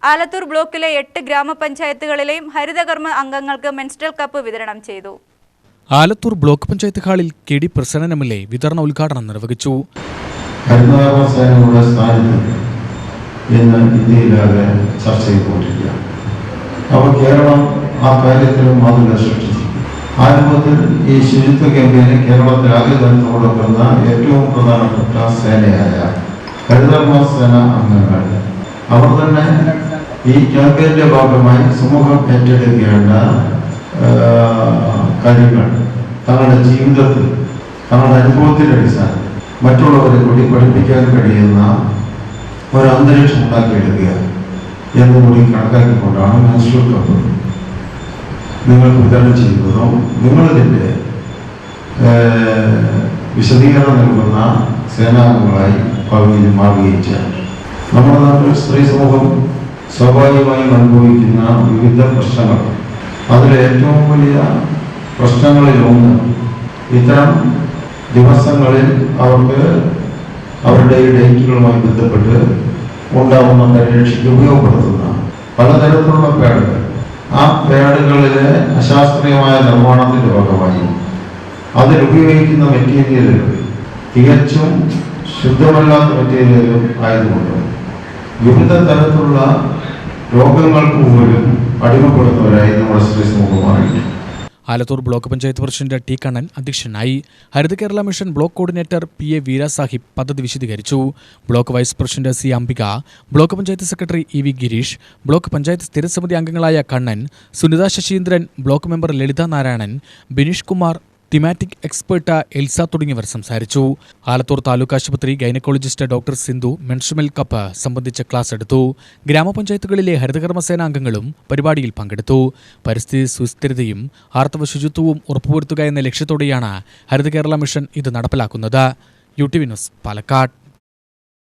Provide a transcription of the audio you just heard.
ആലത്തൂർ ബ്ലോക്കിലെ 8 ഗ്രാമപഞ്ചായത്തുകളിലെയും ഹരിതകർമ്മ അംഗങ്ങൾക്ക് menstrual cup വിതരണം ചെയ്തു. ആലത്തൂർ ബ്ലോക്ക് പഞ്ചായത്ത് ഹാളിൽ കെ.ഡി. പ്രസന്നൻ എം.എൽ.എ. വിതരണ ഉദ്ഘാടനം നിർവഹിച്ചു. ഹരിതകർമ്മ സേനയുടെ സ്ഥാനത്ത് ഇന്ന് ഇന്ത്യയിലാകെ ചർച്ച ചെയ്തുകൊണ്ടിരിക്കുകയാണ്. അപ്പോൾ കേരളം ആ കാര്യത്തിൽ മാതൃക സൃഷ്ടിച്ചു. ആരംഭത്തിൽ ഈ ശുചിത്വ ക്യാമ്പയിന് കേരളത്തിലാകെ തന്നെ കൊടുക്കുന്ന ഏറ്റവും പ്രധാനപ്പെട്ട സേനയായ ഹരിതകർമ്മ സേന അംഗങ്ങൾ അവർ തന്നെ ഈ ക്യാമ്പയിന്റെ ഭാഗമായി സമൂഹം ഏറ്റെടുക്കേണ്ട കാര്യങ്ങൾ തങ്ങളുടെ ജീവിതത്തിൽ തങ്ങളുടെ അനുഭവത്തിന്റെ അടിസ്ഥാനത്തിൽ മറ്റുള്ളവരെ കൂടി പഠിപ്പിക്കാൻ കഴിയുന്ന ഒരു അന്തരീക്ഷം ഉണ്ടാക്കിയെടുക്കുക എന്നുകൂടി കണക്കാക്കിക്കൊണ്ടാണ് മെൻസ്ട്രൽ കപ്പ് നിങ്ങൾക്ക് വിതരണം ചെയ്യുന്നതും നിങ്ങളിതിൻ്റെ വിശദീകരണം നൽകുന്ന സേനാംഗങ്ങളായി ഭാവിയിൽ മാറുകയും ചെയ്യാം. നമ്മുടെ നാട്ടിൽ സ്ത്രീ സമൂഹം സ്വാഭാവികമായും അനുഭവിക്കുന്ന വിവിധ പ്രശ്നങ്ങൾ, അതിലെ ഏറ്റവും വലിയ പ്രശ്നങ്ങളിലൊന്ന് ഇത്തരം ദിവസങ്ങളിൽ അവർക്ക് അവരുടെ ഈ ഡേറ്റുകളുമായി ബന്ധപ്പെട്ട് ഉണ്ടാവുന്ന പരിരക്ഷയ്ക്ക് ഉപയോഗപ്പെടുത്തുന്ന പലതരത്തിലുള്ള പാഡുകൾ, ആ പാഡുകളിലെ അശാസ്ത്രീയമായ നിർമ്മാണത്തിന്റെ ഭാഗമായി അതിലുപയോഗിക്കുന്ന മെറ്റീരിയലുകൾ തികച്ചും ശുദ്ധമല്ലാത്ത മെറ്റീരിയലും ആയതുകൊണ്ട് വിവിധ തരത്തിലുള്ള രോഗങ്ങൾക്ക് പോലും അടിമപ്പെടുന്നവരായി നമ്മുടെ സ്ത്രീ സമൂഹം മാറിയിട്ടുണ്ട്. Alathur block panchayat president T Kannan അധ്യക്ഷനായി. Haritha Kerala mission block coordinator PA. Veera Sahib പദ്ധതി വിശദീകരിച്ചു. Block vice president C. Ambika, block panchayat secretary E. V. Girish, block panchayat സ്ഥിരസമിതി അംഗങ്ങളായ Kannan, Sunitha Sasheendran, block member Lalitha Narayanan, Bineesh Kumar, thematic expert Elsa തുടങ്ങിയവർ സംസാരിച്ചു. ആലത്തൂർ താലൂക്ക് ആശുപത്രി gynaecologist doctor Sindhu menstrual cup സംബന്ധിച്ച ക്ലാസ് എടുത്തു. ഗ്രാമപഞ്ചായത്തുകളിലെ ഹരിതകർമ്മസേന അംഗങ്ങളും പരിപാടിയിൽ പങ്കെടുത്തു. പരിസ്ഥിതി സുസ്ഥിരതയും ആർത്തവ ശുചിത്വവും ഉറപ്പുവരുത്തുക എന്ന ലക്ഷ്യത്തോടെയാണ് ഹരിത കേരള മിഷൻ ഇത് നടപ്പിലാക്കുന്നത്. UTV news, Palakkad.